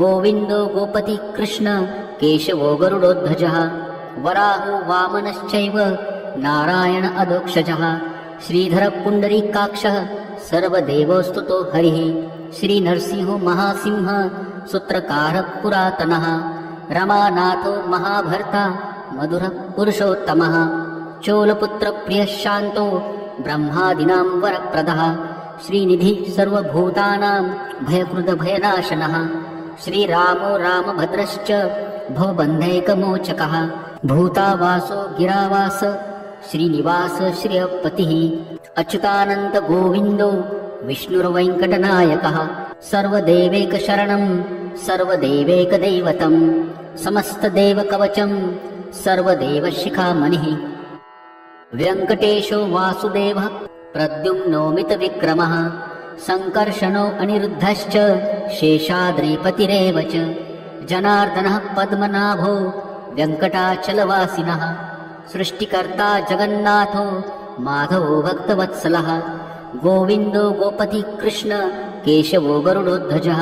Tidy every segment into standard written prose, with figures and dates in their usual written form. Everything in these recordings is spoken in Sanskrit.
गोविन्दो गोपति कृष्ण केशवो गरुडोध्वजः वराहो वामनश्चैव नारायण अधोक्षजः श्रीधर पुण्डरीकाक्षः सर्वदेवस्तुतो हरिः श्रीनरसिंहो महासिंह सूत्रकारः पुरातनः रमानाथो महाभर्ता मधुरः पुरुषोत्तमः चोलपुत्रप्रियः शान्तो ब्रह्मादीनां वरप्रदः श्रीनिधि सर्वभूतानां भयकृतभयनाशनः श्रीरामो रामभद्रश्च भवबन्धैकमोचकः भूतावासो गिरावास श्रीनिवास श्रियपतिः अच्युतानन्द गोविन्दो विष्णुर्वेङ्कटनायकः सर्वदेवैकशरणं सर्वदेवैकदैवतं समस्तदेवकवचं सर्वदेवशिखामणिः वेङ्कटेशो वासुदेवः प्रद्युम्नोमितविक्रमः सङ्कर्षणो अनिरुद्धश्च शेषाद्रिपतिरेव च जनार्दनः पद्मनाभो वेङ्कटाचलवासिनः सृष्टिकर्ता जगन्नाथो माधवो भक्तवत्सलः गोविन्दो गोपति कृष्ण केशवो गरुडोध्वजः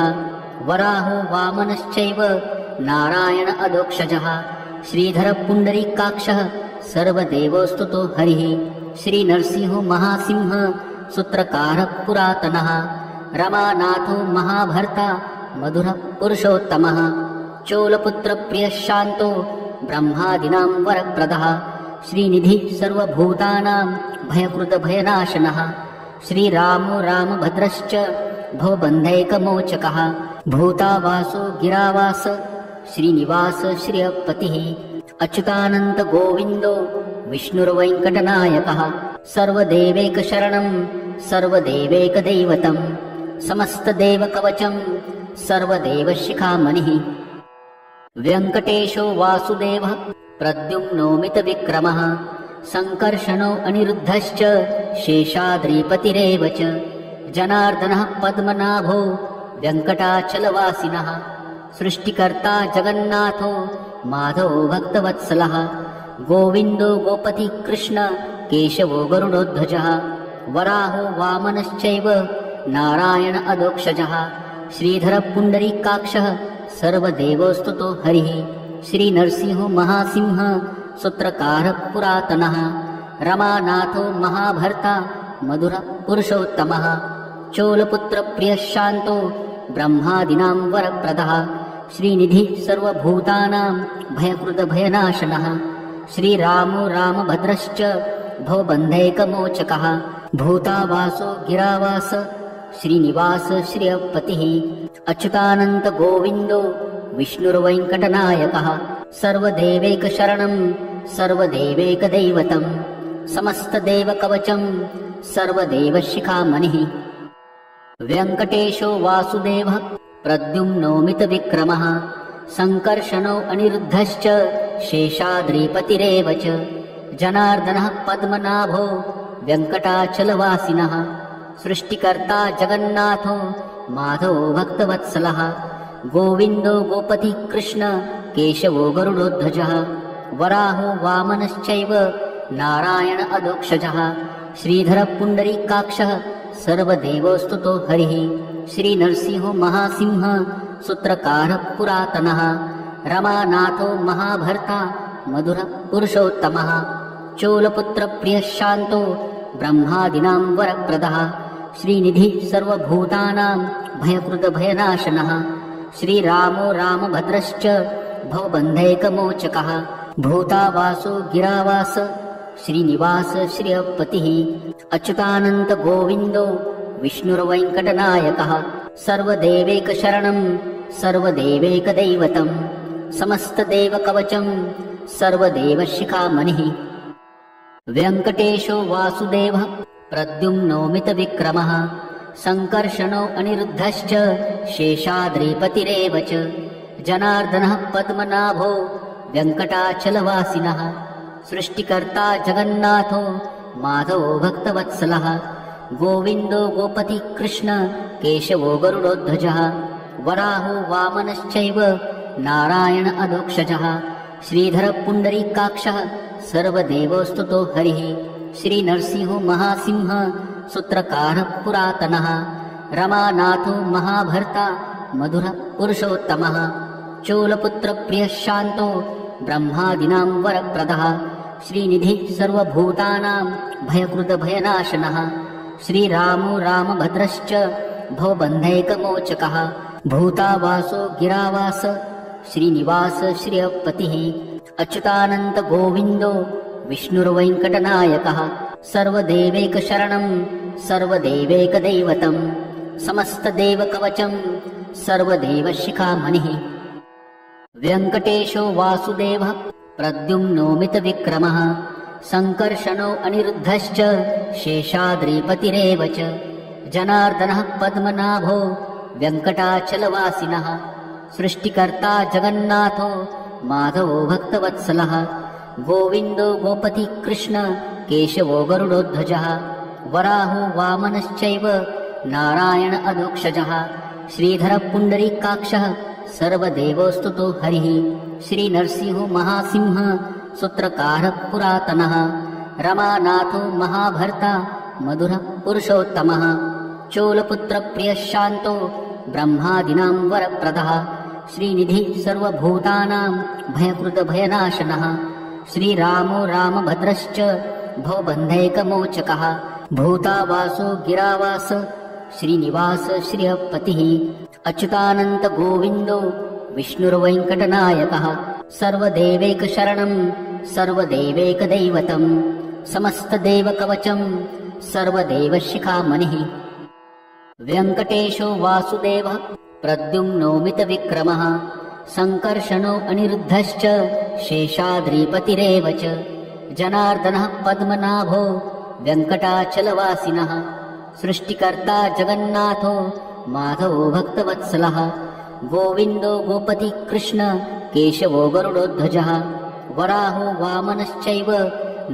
वराहो वामनश्चैव नारायण अधोक्षजः श्रीधर पुण्डरीकाक्षः सर्वदेवस्तुतो हरिः श्रीनरसिंहो महासिंह सूत्रकारः पुरातनः रमानाथो महाभर्ता मधुरः पुरुषोत्तमः चोलपुत्रप्रियः शान्तो ब्रह्मादीनां वरप्रदः श्रीनिधि सर्वभूतानां भयकृतभयनाशनः श्रीरामो रामभद्रश्च भवबन्धैकमोचकः भूतावासो गिरावास श्रीनिवास श्रियपतिः अच्युतानन्द गोविन्दो विष्णुर्वेङ्कटनायकः सर्वदेवैकशरणं सर्वदेवैकदैवतं समस्तदेवकवचं सर्वदेवशिखामणिः वेङ्कटेशो वासुदेवः प्रद्युम्नोमितविक्रमः सङ्कर्षणो अनिरुद्धश्च शेषाद्रिपतिरेव च जनार्दनः पद्मनाभो वेङ्कटाचलवासिनः सृष्टिकर्ता जगन्नाथो माधवो भक्तवत्सलः गोविन्दो गोपति कृष्ण केशवो गरुडोध्वजः वराहो वामनश्चैव नारायण अधोक्षजः श्रीधर पुण्डरीकाक्षः सर्वदेवस्तुतो हरिः श्रीनरसिंहो महासिंह सूत्रकारः पुरातनः रमानाथो महाभर्ता मधुरः पुरुषोत्तमः चोलपुत्रप्रियः शान्तो ब्रह्मादीनां वरप्रदः श्रीनिधि सर्वभूतानां भयकृतभयनाशनः श्रीरामो रामभद्रश्च भवबन्धैकमोचकः भूतावासो गिरावास श्रीनिवास श्रियपतिः अच्युतानन्द गोविन्दो विष्णुर्वेङ्कटनायकः सर्वदेवैकशरणं सर्वदेवैकदैवतं समस्तदेवकवचं सर्वदेवशिखामणिः वेङ्कटेशो वासुदेवः प्रद्युम्नोमितविक्रमः सङ्कर्षणो अनिरुद्धश्च शेषाद्रिपतिरेव च जनार्दनः पद्मनाभो वेङ्कटाचलवासिनः सृष्टिकर्ता जगन्नाथो माधवो भक्तवत्सलः गोविन्दो गोपति कृष्ण केशवो गरुडोध्वजः वराहो वामनश्चैव नारायण अधोक्षजः श्रीधर पुण्डरीकाक्षः सर्वदेवस्तुतो हरिः श्रीनरसिंहो महासिंह सूत्रकारः पुरातनः रमानाथो महाभर्ता मधुरः पुरुषोत्तमः चोलपुत्रप्रियः शान्तो ब्रह्मादीनां वरप्रदः श्रीनिधि सर्वभूतानां भयकृतभयनाशनः श्रीरामो रामभद्रश्च भवबन्धैकमोचकः भूतावासो गिरावास श्रीनिवास श्रियपतिः अच्युतानन्द गोविन्दो विष्णुर्वेङ्कटनायकः सर्वदेवैकशरणं सर्वदेवैकदैवतं समस्तदेवकवचं सर्वदेवशिखामणिः वेङ्कटेशो वासुदेवः प्रद्युम्नोमितविक्रमः सङ्कर्षणो अनिरुद्धश्च शेषाद्रिपतिरेव च जनार्दनः पद्मनाभो वेङ्कटाचलवासिनः सृष्टिकर्ता जगन्नाथो माधवो भक्तवत्सलः गोविन्दो गोपति कृष्ण केशवो गरुडोध्वजः वराहो वामनश्चैव नारायण अधोक्षजः श्रीधर पुण्डरीकाक्षः सर्वदेवस्तुतो हरिः श्रीनरसिंहो महासिंह सूत्रकारः पुरातनः रमानाथो महाभर्ता मधुरः पुरुषोत्तमः चोलपुत्रप्रियः शान्तो ब्रह्मादीनां वरप्रदः श्रीनिधिः सर्वभूतानां भयकृतभयनाशनः श्रीरामो रामभद्रश्च भवबन्धैकमोचकः भूतावासो गिरावास श्रीनिवास श्रियपतिः अच्युतानन्त गोविन्दो विष्णुर्वेङ्कटनायकः सर्वदेवैकशरणं सर्वदेवैकदैवतं समस्तदेवकवचं सर्वदेवशिखामणिः वेङ्कटेशो वासुदेवः प्रद्युम्नोमितविक्रमः सङ्कर्षणो अनिरुद्धश्च शेषाद्रिपतिरेव च जनार्दनः पद्मनाभो वेङ्कटाचलवासिनः सृष्टिकर्ता जगन्नाथो माधवो भक्तवत्सलः गोविन्दो गोपति कृष्ण केशवो गरुडोध्वजः वराहो वामनश्चैव नारायण अधोक्षजः श्रीधरः पुण्डरीकाक्षः सर्वदेवोस्तुतो हरिः श्रीनरसिंहो महासिंह सूत्रकारः पुरातनः रमानाथो महाभर्ता मधुरः पुरुषोत्तमः चोलपुत्रप्रियः शान्तो ब्रह्मादीनां वरप्रदः श्रीनिधिः सर्वभूतानां भयकृतभयनाशनः श्रीरामो रामभद्रश्च भवबन्धैकमोचकः भूतावासो गिरावास श्रीनिवास श्रियपतिः अच्युतानन्त गोविन्दो विष्णुर्वेङ्कटनायकः सर्वदेवैकशरणं सर्वदेवैकदैवतं समस्तदेवकवचं सर्वदेवशिखामणिः वेङ्कटेशो वासुदेवः प्रद्युम्नोमितविक्रमः सङ्कर्षणो अनिरुद्धश्च शेषाद्रिपतिरेव च जनार्दनः पद्मनाभो वेङ्कटाचलवासिनः सृष्टिकर्ता जगन्नाथो माधवो भक्तवत्सलः गोविन्दो गोपति कृष्ण केशवो गरुडोध्वजः वराहो वामनश्चैव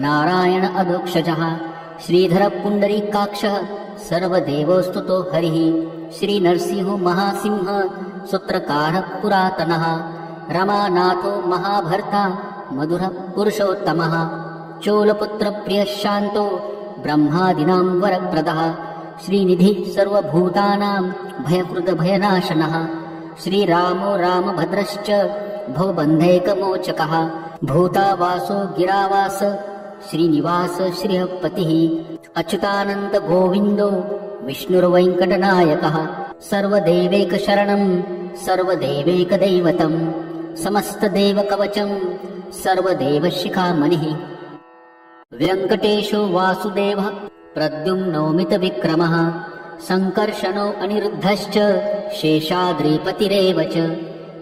नारायण अधोक्षजः श्रीधरः पुण्डरीकाक्षः सर्वदेवोस्तुतो हरिः श्रीनरसिंहो महासिंह सूत्रकारः पुरातनः रमानाथो महाभर्ता मधुरः पुरुषोत्तमः चोलपुत्रप्रियः शान्तो ब्रह्मादीनां वरप्रदः श्रीनिधिः सर्वभूतानां भयकृतभयनाशनः श्रीरामो रामभद्रश्च भवबन्धैकमोचकः भूतावासो गिरावास श्रीनिवास श्रियपतिः अच्युतानन्त गोविन्दो विष्णुर्वेङ्कटनायकः सर्वदेवैकशरणं सर्वदेवैकदैवतं समस्तदेवकवचं सर्वदेवशिखामणिः वेङ्कटेशो वासुदेवः प्रद्युम्नोमितविक्रमः सङ्कर्षणो अनिरुद्धश्च शेषाद्रिपतिरेव च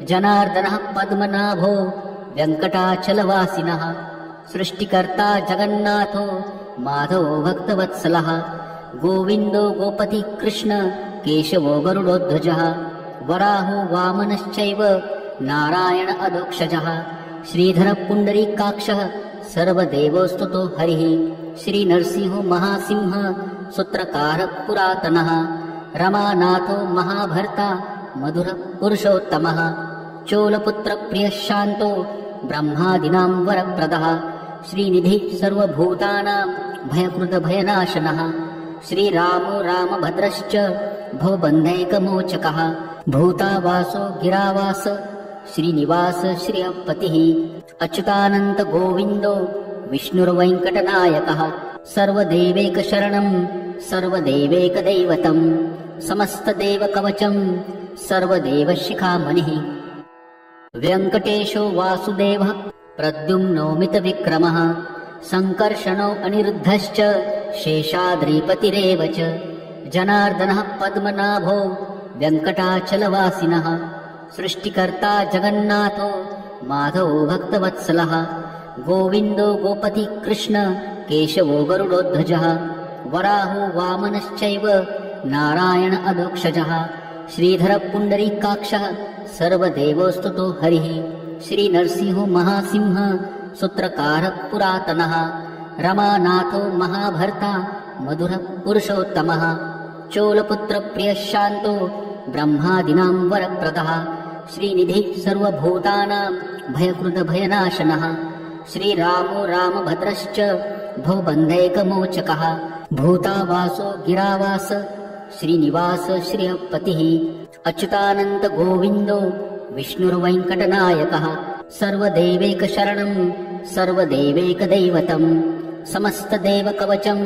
जनार्दनः पद्मनाभो वेङ्कटाचलवासिनः सृष्टिकर्ता जगन्नाथो माधवो भक्तवत्सलः गोविन्दो गोपति कृष्ण केशवो गरुडोध्वजः वराहो वामनश्चैव नारायण अधोक्षजः श्रीधरः पुण्डरीकाक्षः सर्वदेवोस्तुतो हरिः श्रीनरसिंहो महासिंह सूत्रकारः पुरातनः रमानाथो महाभर्ता मधुरः पुरुषोत्तमः चोलपुत्रप्रियः शान्तो ब्रह्मादीनां वरप्रदः श्रीनिधिः सर्वभूतानां भयकृतभयनाशनः श्रीरामो रामभद्रश्च भवबन्धैकमोचकः भूतावासो गिरावास श्रीनिवास श्रियपतिः अच्युतानन्त गोविन्दो विष्णुर्वेङ्कटनायकः सर्वदेवैकशरणं सर्वदेवैकदैवतं समस्तदेवकवचं सर्वदेवशिखामणिः वेङ्कटेशो वासुदेवः प्रद्युम्नोमितविक्रमः सङ्कर्षणो अनिरुद्धश्च शेषाद्रिपतिरेव च जनार्दनः पद्मनाभो वेङ्कटाचलवासिनः सृष्टिकर्ता जगन्नाथो माधवो भक्तवत्सलः गोविन्दो गोपति कृष्ण केशवो गरुडोध्वजः वराहो वामनश्चैव नारायण अधोक्षजः श्रीधरः पुण्डरीकाक्षः सर्वदेवोस्तुतो हरिः श्रीनरसिंहो महासिंह सूत्रकारः पुरातनः रमानाथो महाभर्ता मधुरः पुरुषोत्तमः चोलपुत्रप्रियः शान्तो ब्रह्मादीनां वरप्रदः श्रीनिधिः सर्वभूतानां भयकृतभयनाशनः श्रीरामो रामभद्रश्च भवबन्धैकमोचकः भूतावासो गिरावास श्रीनिवास श्रियपतिः अच्युतानन्त गोविन्दो विष्णुर्वेङ्कटनायकः सर्वदेवैकशरणं सर्वदेवैकदैवतं समस्तदेवकवचं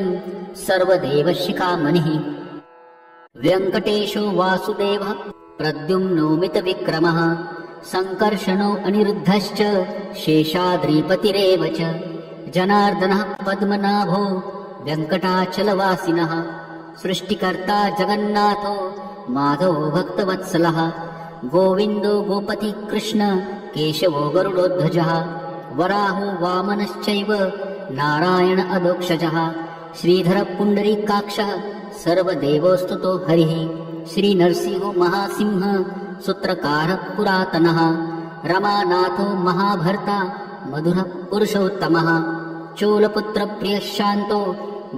सर्वदेवशिखामणिः वेङ्कटेशो वासुदेवः प्रद्युम्नोमितविक्रमः सङ्कर्षणो अनिरुद्धश्च शेषाद्रिपतिरेव च जनार्दनः पद्मनाभो वेङ्कटाचलवासिनः सृष्टिकर्ता जगन्नाथो माधवो भक्तवत्सलः गोविन्दो गोपति कृष्ण केशवो गरुडोध्वजः वराहो वामनश्चैव नारायण अधोक्षजः श्रीधरः पुण्डरीकाक्षः सर्वदेवोस्तुतो हरिः श्रीनरसिंहो महासिंह सूत्रकारः पुरातनः रमानाथो महाभर्ता मधुरः पुरुषोत्तमः चोलपुत्रप्रियः शान्तो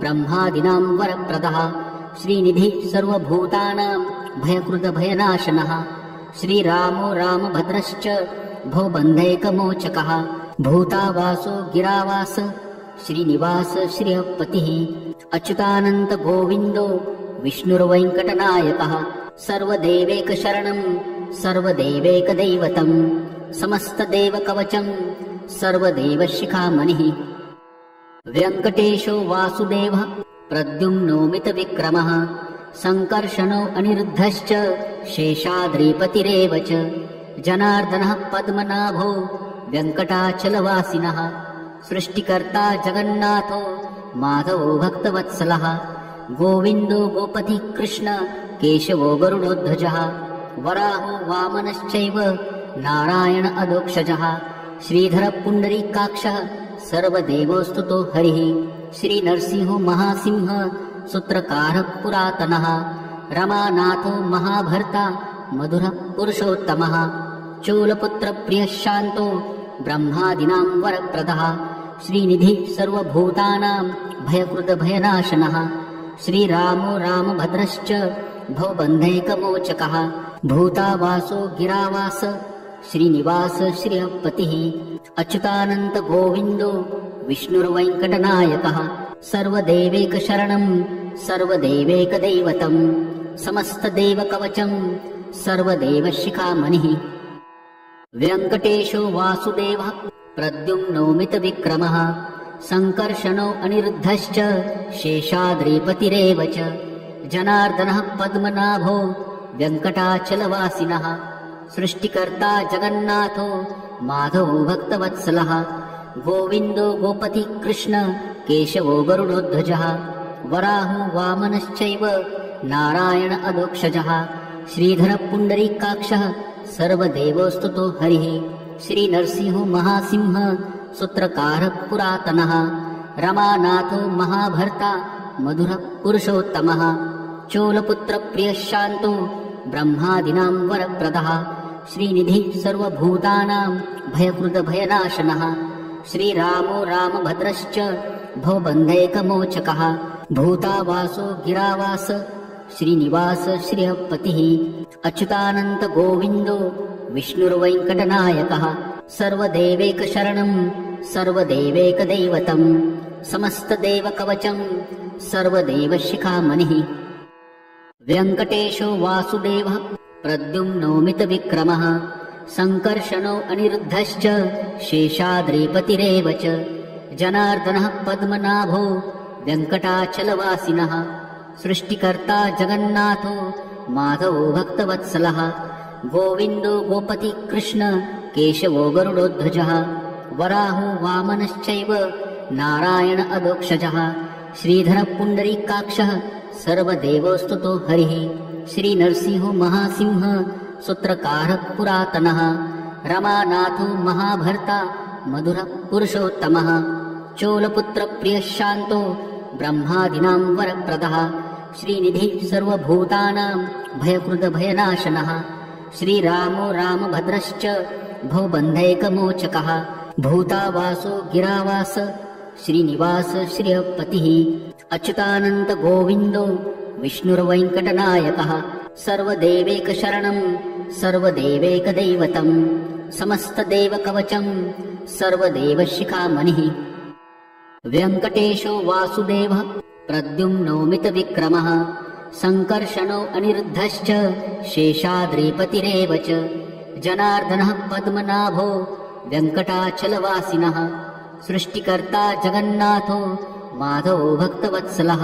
ब्रह्मादीनां वरप्रदः श्रीनिधि सर्वभूतानां भयकृतभयनाशनः श्रीरामो रामभद्रश्च भवबन्धैकमोचकः भूतावासो गिरावास श्रीनिवास श्रियपतिः अच्युतानन्त गोविन्दो विष्णुर्वेङ्कटनायकः सर्वदेवैकशरणं सर्वदेवैकदैवतं समस्तदेवकवचं सर्वदेवशिखामणिः वेङ्कटेशो वासुदेवः प्रद्युम्नोमितविक्रमः सङ्कर्षणो अनिरुद्धश्च शेषाद्रिपतिरेव च जनार्दनः पद्मनाभो वेङ्कटाचलवासिनः सृष्टिकर्ता जगन्नाथो माधवो भक्तवत्सलः गोविन्दो गोपति कृष्ण केशवो गरुडोध्वजः वराहो वामनश्चैव नारायण अधोक्षजः श्रीधरः पुण्डरीकाक्षः सर्वदेवोस्तुतो हरिः श्रीनरसिंहो महासिंह सूत्रकारः पुरातनः रमानाथो महाभर्ता मधुरः पुरुषोत्तमः चोलपुत्रप्रियः शान्तो ब्रह्मादीनां वरप्रदः श्रीनिधि सर्वभूतानां भयकृतभयनाशनः श्रीरामो रामभद्रश्च भवबन्धैकमोचकः भूतावासो गिरावास श्रीनिवास श्रियपतिः अच्युतानन्त गोविन्दो विष्णुर्वेङ्कटनायकः सर्वदेवैकशरणं सर्वदेवैकदैवतं समस्तदेवकवचं सर्वदेवशिखामणिः वेङ्कटेशो वासुदेवः प्रद्युम्नोमितविक्रमः सङ्कर्षणो अनिरुद्धश्च शेषाद्रिपतिरेव च जनार्दनः पद्मनाभो वेङ्कटाचलवासिनः सृष्टिकर्ता जगन्नाथो माधवो भक्तवत्सलः गोविन्दो गोपति कृष्ण केशवो गरुडोध्वजः वराहो वामनश्चैव नारायण अधोक्षजः श्रीधरः पुण्डरीकाक्षः सर्वदेवोस्तुतो हरिः श्रीनरसिंहो महासिंह सूत्रकारः पुरातनः रमानाथो महाभर्ता मधुरः पुरुषोत्तमः चोलपुत्रप्रियः शान्तो ब्रह्मादीनां वरप्रदः श्रीनिधि सर्वभूतानां भयकृतभयनाशनः श्रीरामो रामभद्रश्च भवबन्धैकमोचकः भूतावासो गिरावास श्रीनिवास श्रियपतिः अच्युतानन्त गोविन्दो विष्णुर्वेङ्कटनायकः सर्वदेवैकशरणं सर्वदेवैकदैवतं समस्तदेवकवचं सर्वदेवशिखामणिः वेङ्कटेशो वासुदेवः प्रद्युम्नोमितविक्रमः सङ्कर्षणो अनिरुद्धश्च शेषाद्रिपतिरेव च जनार्दनः पद्मनाभो वेङ्कटाचलवासिनः सृष्टिकर्ता जगन्नाथो माधवो भक्तवत्सलः गोविन्दो गोपति कृष्ण केशवो गरुडोध्वजः वराहो वामनश्चैव नारायण अधोक्षजः श्रीधरः पुण्डरीकाक्षः सर्वदेवोस्तुतो हरिः श्रीनरसिंहो महासिंह सूत्रकारः पुरातनः रमानाथो महाभर्ता मधुरः पुरुषोत्तमः चोलपुत्रप्रियः शान्तो ब्रह्मादीनां वरप्रदः श्रीनिधि सर्वभूतानां भयकृतभयनाशनः श्रीरामो रामभद्रश्च भवबन्धैकमोचकः भूतावासो गिरावास श्रीनिवास श्रियपतिः अच्युतानन्त गोविन्दो विष्णुर्वेङ्कटनायकः सर्वदेवैकशरणं सर्वदेवैकदैवतं समस्तदेवकवचं सर्वदेवशिखामणिः वेङ्कटेशो वासुदेवः प्रद्युम्नोमितविक्रमः संकर्षणो अनिरुद्धश्च शेषाद्रिपतिरेव च जनार्दनः पद्मनाभो वेङ्कटाचलवासिनः सृष्टिकर्ता जगन्नाथो माधवो भक्तवत्सलः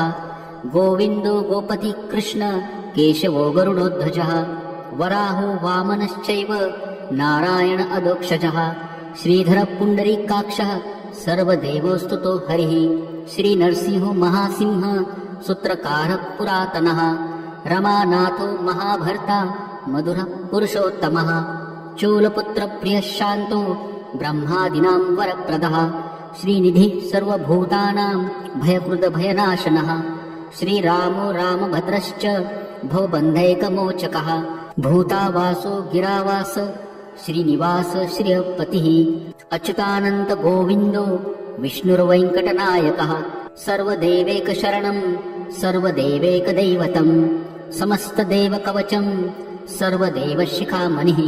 गोविन्दो गोपति कृष्ण केशवो गरुडोध्वजः वराहो वामनश्चैव नारायण अधोक्षजः श्रीधरः पुण्डरीकाक्षः सर्वदेवोस्तुतो हरिः श्रीनरसिंहो महासिंह सूत्रकारः पुरातनः रमानाथो महाभर्ता मधुरः पुरुषोत्तमः चूलपुत्रप्रियः शान्तो ब्रह्मादीनां वरप्रदः श्रीनिधिः सर्वभूतानां भयकृतभयनाशनः श्रीरामो रामभद्रश्च भवबन्धैकमोचकः भूतावासो गिरावास श्रीनिवास श्रियपतिः अच्युतानन्त गोविन्दो विष्णुर्वेङ्कटनायकः सर्वदेवैकशरणं सर्वदेवैकदैवतं समस्तदेवकवचं सर्वदेवशिखामणिः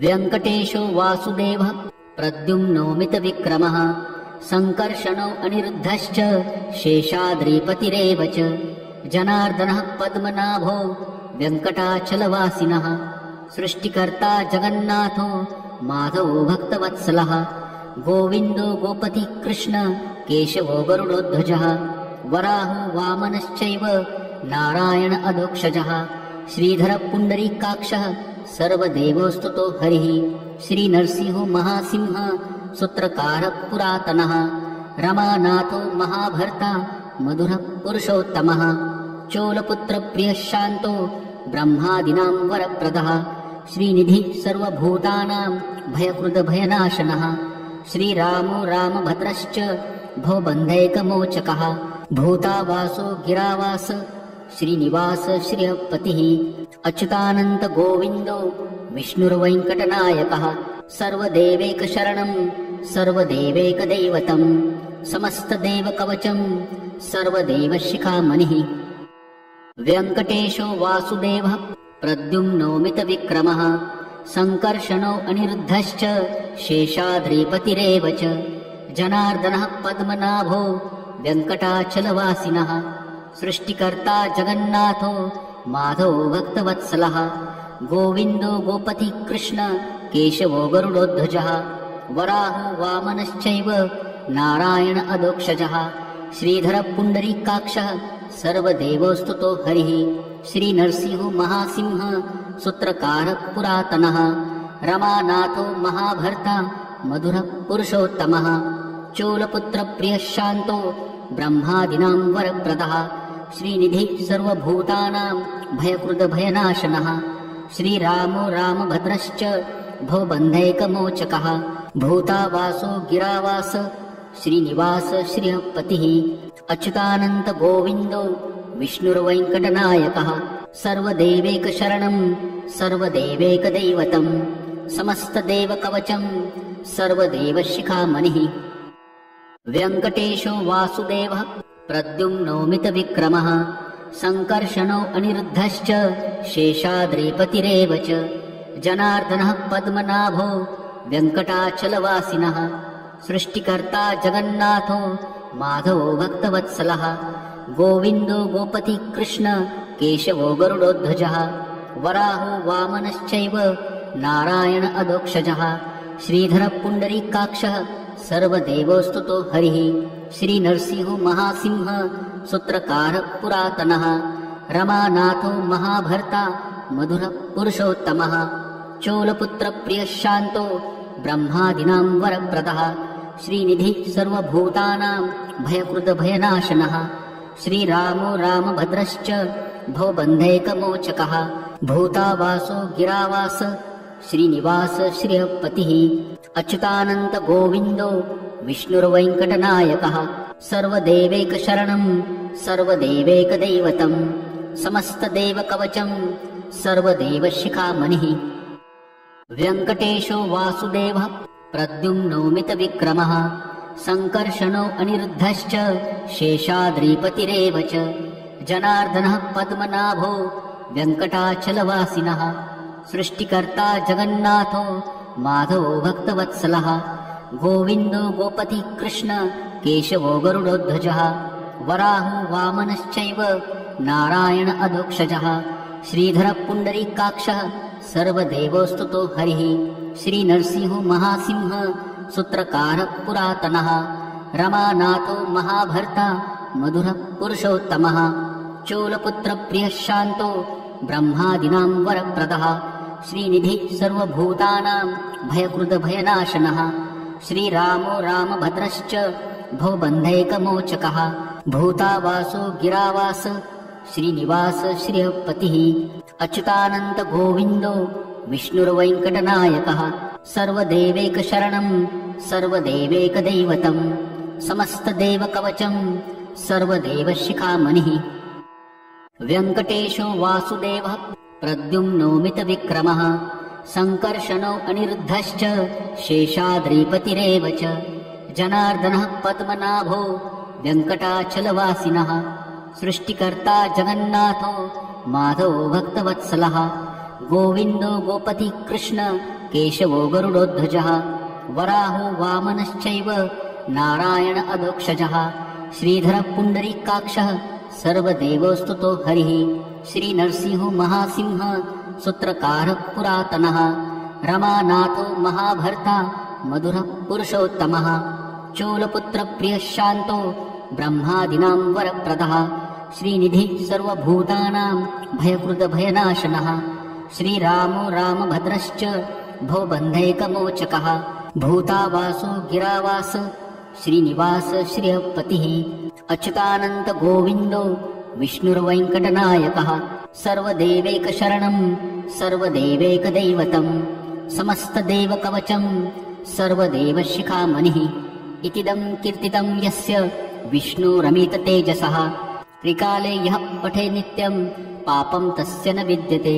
वेङ्कटेशो वासुदेवः प्रद्युम्नोमितविक्रमः संकर्षणो अनिरुद्धश्च शेषाद्रिपतिरेव च जनार्दनः पद्मनाभो वेङ्कटाचलवासिनः सृष्टिकर्ता जगन्नाथो माधवो भक्तवत्सलः गोविन्दो गोपति कृष्ण केशवो गरुडोध्वजः वराहो वामनश्चैव नारायण अधोक्षजः श्रीधरः पुण्डरीकाक्षः सर्वदेवोस्तुतो हरिः श्रीनरसिंहो महासिंह सूत्रकारः पुरातनः रमानाथो महाभर्ता मधुरः पुरुषोत्तमः चोलपुत्रप्रियः शान्तो ब्रह्मादीनां वरप्रदः श्रीनिधिः सर्वभूतानां भयकृतभयनाशनः श्रीरामो रामभद्रश्च भवबन्धैकमोचकः भूतावासो गिरावास श्रीनिवास श्रियपतिः अच्युतानन्त गोविन्दो विष्णुर्वेङ्कटनायकः सर्वदेवैकशरणं सर्वदेवैकदैवतं समस्तदेवकवचं सर्वदेवशिखामणिः वेङ्कटेशो वासुदेवः प्रद्युम्नोमितविक्रमः संकर्षणो अनिरुद्धश्च शेषाद्रिपतिरेव च जनार्दनः पद्मनाभो वेङ्कटाचलवासिनः सृष्टिकर्ता जगन्नाथो माधवो भक्तवत्सलः गोविन्दो गोपति कृष्ण केशवो गरुडोध्वजः वराहो वामनश्चैव नारायण अधोक्षजः श्रीधरः पुण्डरीकाक्षः सर्वदेवोस्तुतो हरिः श्रीनरसिंहो महासिंह सूत्रकारः पुरातनः रमानाथो महाभर्ता मधुरः पुरुषोत्तमः चूलपुत्रप्रियः शान्तो ब्रह्मादीनां वरप्रदः श्रीनिधिः सर्वभूतानां भयकृतभयनाशनः श्रीरामो रामभद्रश्च भवबन्धैकमोचकः भूतावासो गिरावास श्रीनिवास श्रियपतिः अच्युतानन्त गोविन्दो विष्णुर्वेङ्कटनायकः सर्वदेवैकशरणं सर्वदेवैकदैवतं समस्तदेवकवचं सर्वदेवशिखामणिः वेङ्कटेशो वासुदेवः प्रद्युम्नोमितविक्रमः संकर्षणो अनिरुद्धश्च शेषाद्रिपतिरेव च जनार्दनः पद्मनाभो वेङ्कटाचलवासिनः सृष्टिकर्ता जगन्नाथो माधवो भक्तवत्सलः गोविन्दो गोपति कृष्ण केशवो गरुडोध्वजः वराहो वामनश्चैव नारायण अधोक्षजः श्रीधरः पुण्डरीकाक्षः सर्वदेवोस्तुतो हरिः श्रीनरसिंहो महासिंह सूत्रकारः पुरातनः रमानाथो महाभर्ता मधुरः पुरुषोत्तमः चोलपुत्रप्रियः शान्तो ब्रह्मादीनां वरप्रदः श्रीनिधिः सर्वभूतानां भयकृतभयनाशनः श्रीरामो रामभद्रश्च भवबन्धैकमोचकः भूतावासो गिरावास श्रीनिवास श्रियपतिः अच्युतानन्त गोविन्दो विष्णुर्वेङ्कटनायकः सर्वदेवैकशरणं सर्वदेवैकदैवतं समस्तदेवकवचं सर्वदेवशिखामणिः वेङ्कटेशो वासुदेवः प्रद्युम्नोमितविक्रमः संकर्षणो अनिरुद्धश्च शेषाद्रिपतिरेव च जनार्दनः पद्मनाभो वेङ्कटाचलवासिनः सृष्टिकर्ता जगन्नाथो माधवो भक्तवत्सलः गोविन्दो गोपति कृष्ण केशवो गरुडोध्वजः वराहो वामनश्चैव नारायण अधोक्षजः श्रीधर पुण्डरीकाक्षः सर्वदेवोस्तुतो हरिः श्रीनरसिंहो महासिंह सूत्रकारः पुरातनः रमानाथो महाभर्ता मधुरः पुरुषोत्तमः चोलपुत्रप्रियः शान्तो ब्रह्मादीनां वरप्रदः श्रीनिधिः सर्वभूतानां भयकृतभयनाशनः श्रीरामो रामभद्रश्च भवबन्धैकमोचकः भूतावासो गिरावास श्रीनिवास श्रियपतिः अच्युतानन्द गोविन्दो विष्णुर्वेङ्कटनायकः सर्वदेवैकशरणं सर्वदेवैकदैवतं समस्तदेवकवचं सर्वदेवशिखामणिः वेङ्कटेशो वासुदेवः प्रद्युम्नोमितविक्रमः सङ्कर्षणो अनिरुद्धश्च शेषाद्रिपतिरेव च जनार्दनः पद्मनाभो वेङ्कटाचलवासिनः सृष्टिकर्ता जगन्नाथो माधवो भक्तवत्सलः गोविन्दो गोपति कृष्ण केशवो गरुडोध्वजः वराहो वामनश्चैव नारायण अधोक्षजः श्रीधर पुण्डरीकाक्षः सर्वदेवोस्तुतो हरिः श्रीनरसिंहो महासिंह सूत्रकारः पुरातनः रमानाथो महाभर्ता मधुरः पुरुषोत्तमः चोलपुत्रप्रियः शान्तो ब्रह्मादीनां वरप्रदः श्रीनिधिः सर्वभूतानां भयकृतभयनाशनः श्रीरामो रामभद्रश्च भवबन्धैकमोचकः भूतावासो गिरावास श्रीनिवास श्रियपतिः अच्युतानन्द गोविन्दो विष्णुर्वेङ्कटनायकः सर्वदेवैकशरणं सर्वदेवैकदैवतं समस्तदेवकवचं सर्वदेवशिखामणिः इतिदं कीर्तितं यस्य विष्णुरमिततेजसः त्रिकाले यः पठे नित्यं पापं तस्य न विद्यते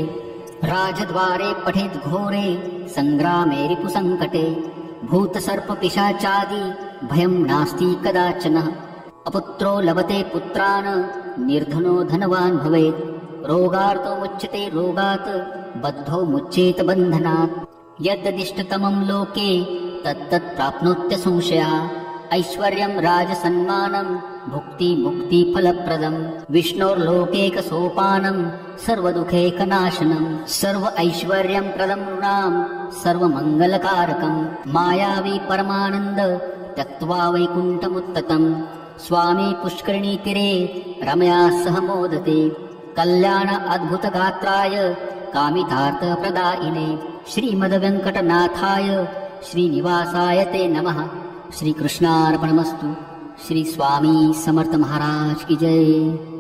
राजद्वारे पठेत् घोरे सङ्ग्रामे रिपुसङ्कटे भूतसर्पपिशाचादि भयं नास्ति कदाचन अपुत्रो लभते पुत्रान् निर्धनो धनवान् भवेत् रोगार्तो मुच्यते रोगात् बद्धो मुच्येत बन्धनात् यद्दिष्टतमं लोके तत्तत् प्राप्नोत्य संशयः ऐश्वर्यं राजसन्मानं भुक्ति मुक्ति फलप्रदं विष्णोर्लोकैकसोपानं सर्वदुःखैकनाशनं सर्व ऐश्वर्यं प्रदं नृणां सर्वमङ्गलकारकं मायावी परमानन्द त्यक्त्वा वैकुण्ठमुत्ततं स्वामी पुष्करिणीतीरे रमया सह मोदते कल्याण अद्भुतगात्राय कामितार्थप्रदायिने श्रीमद्वेङ्कटनाथाय श्रीनिवासाय ते नमः। श्रीकृष्णार्पणमस्तु। श्री स्वामी समर्थ महाराज की जय।